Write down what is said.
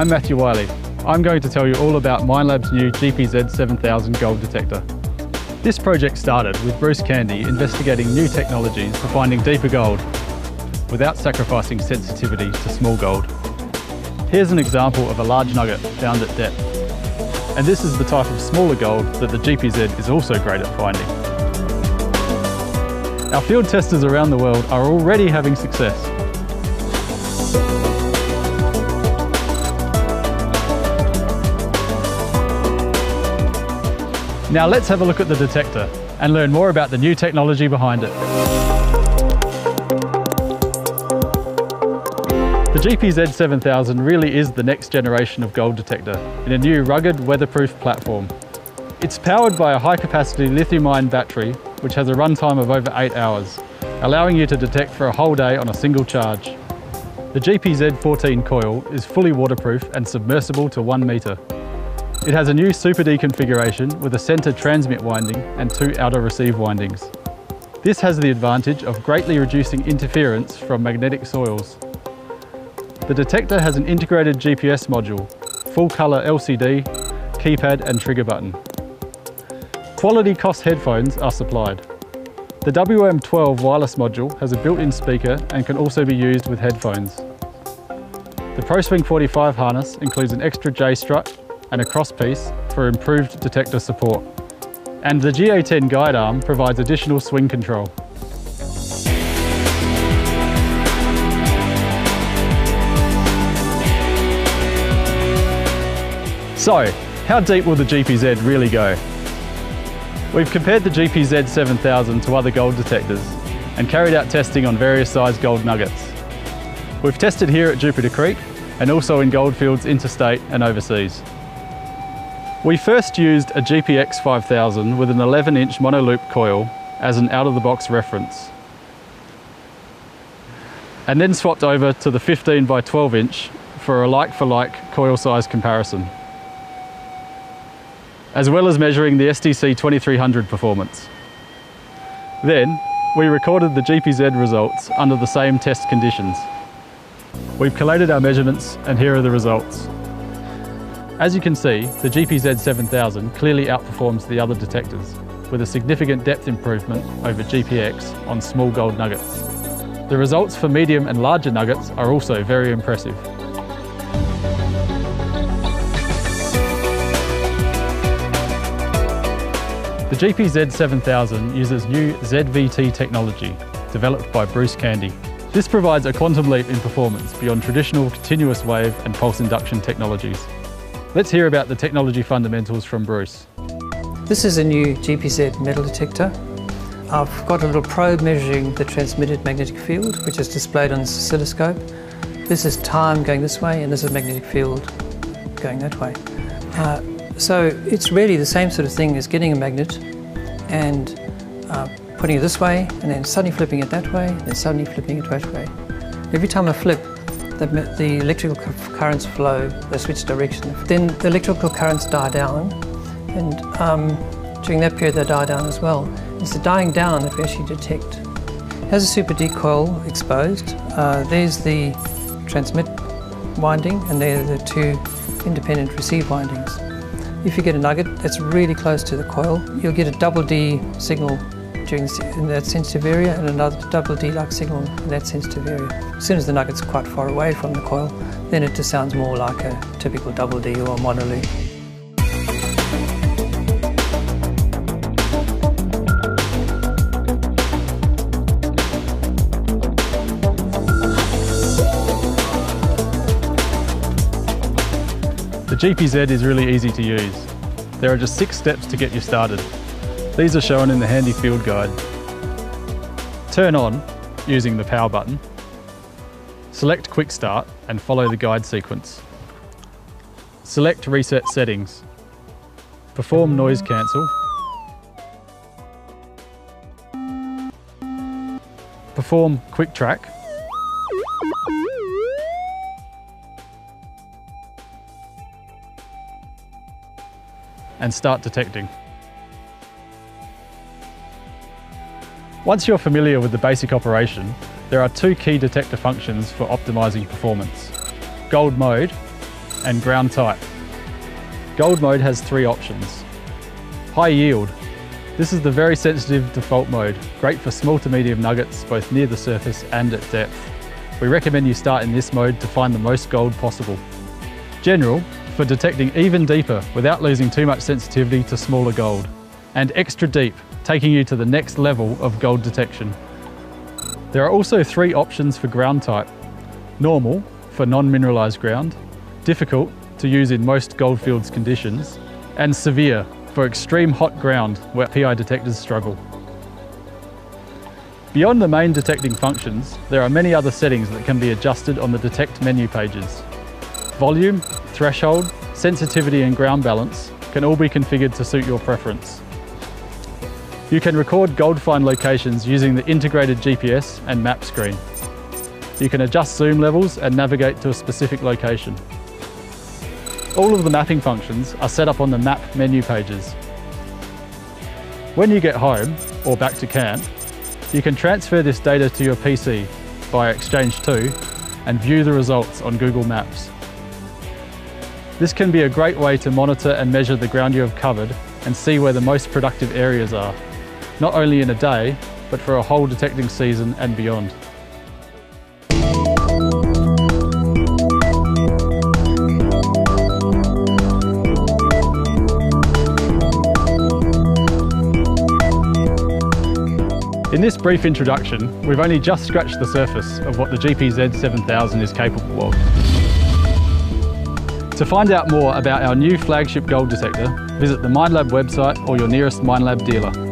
I'm Matthew Wiley. I'm going to tell you all about Minelab's new GPZ 7000 gold detector. This project started with Bruce Candy investigating new technologies for finding deeper gold without sacrificing sensitivity to small gold. Here's an example of a large nugget found at depth. And this is the type of smaller gold that the GPZ is also great at finding. Our field testers around the world are already having success. Now let's have a look at the detector and learn more about the new technology behind it. The GPZ 7000 really is the next generation of gold detector in a new rugged, weatherproof platform. It's powered by a high-capacity lithium-ion battery which has a runtime of over 8 hours, allowing you to detect for a whole day on a single charge. The GPZ 14 coil is fully waterproof and submersible to 1 metre. It has a new Super D configuration with a centre transmit winding and 2 outer receive windings. This has the advantage of greatly reducing interference from magnetic soils. The detector has an integrated GPS module, full-colour LCD, keypad and trigger button. Quality COS headphones are supplied. The WM12 wireless module has a built-in speaker and can also be used with headphones. The ProSwing 45 harness includes an extra J-strut and a cross piece for improved detector support. And the GA10 guide arm provides additional swing control. So, how deep will the GPZ really go? We've compared the GPZ 7000 to other gold detectors and carried out testing on various size gold nuggets. We've tested here at Jupiter Creek and also in goldfields interstate and overseas. We first used a GPX 5000 with an 11-inch monoloop coil as an out-of-the-box reference, and then swapped over to the 15 by 12-inch for a like-for-like coil size comparison, as well as measuring the STC 2300 performance. Then, we recorded the GPZ results under the same test conditions. We've collated our measurements and here are the results. As you can see, the GPZ 7000 clearly outperforms the other detectors, with a significant depth improvement over GPX on small gold nuggets. The results for medium and larger nuggets are also very impressive. The GPZ 7000 uses new ZVT technology developed by Bruce Candy. This provides a quantum leap in performance beyond traditional continuous wave and pulse induction technologies. Let's hear about the technology fundamentals from Bruce. This is a new GPZ metal detector. I've got a little probe measuring the transmitted magnetic field, which is displayed on this oscilloscope. This is time going this way, and this is magnetic field going that way. So it's really the same sort of thing as getting a magnet and putting it this way, and then suddenly flipping it that way, then suddenly flipping it that way. Every time I flip, the electrical currents flow, they switch direction. Then the electrical currents die down, and during that period they die down as well. It's the dying down that we actually detect. It has a Super D coil exposed. There's the transmit winding, and there are the 2 independent receive windings. If you get a nugget that's really close to the coil, you'll get a double D signal in that sensitive area and another double D-like signal in that sensitive area. As soon as the nugget's quite far away from the coil, then it just sounds more like a typical double D or a monoloop. The GPZ is really easy to use. There are just 6 steps to get you started. These are shown in the handy field guide. Turn on using the power button. Select Quick Start and follow the guide sequence. Select Reset Settings. Perform Noise Cancel. Perform Quick Track. And start detecting. Once you're familiar with the basic operation, there are 2 key detector functions for optimizing performance: gold mode and ground type. Gold mode has 3 options. High yield. This is the very sensitive default mode, great for small to medium nuggets both near the surface and at depth. We recommend you start in this mode to find the most gold possible. General, for detecting even deeper without losing too much sensitivity to smaller gold. And extra deep, taking you to the next level of gold detection. There are also 3 options for ground type. Normal, for non-mineralised ground. Difficult, to use in most goldfields conditions. And severe, for extreme hot ground where PI detectors struggle. Beyond the main detecting functions, there are many other settings that can be adjusted on the detect menu pages. Volume, threshold, sensitivity and ground balance can all be configured to suit your preference. You can record gold find locations using the integrated GPS and map screen. You can adjust zoom levels and navigate to a specific location. All of the mapping functions are set up on the map menu pages. When you get home, or back to camp, you can transfer this data to your PC via Exchange 2 and view the results on Google Maps. This can be a great way to monitor and measure the ground you have covered and see where the most productive areas are, not only in a day, but for a whole detecting season and beyond. In this brief introduction, we've only just scratched the surface of what the GPZ 7000 is capable of. To find out more about our new flagship gold detector, visit the Minelab website or your nearest Minelab dealer.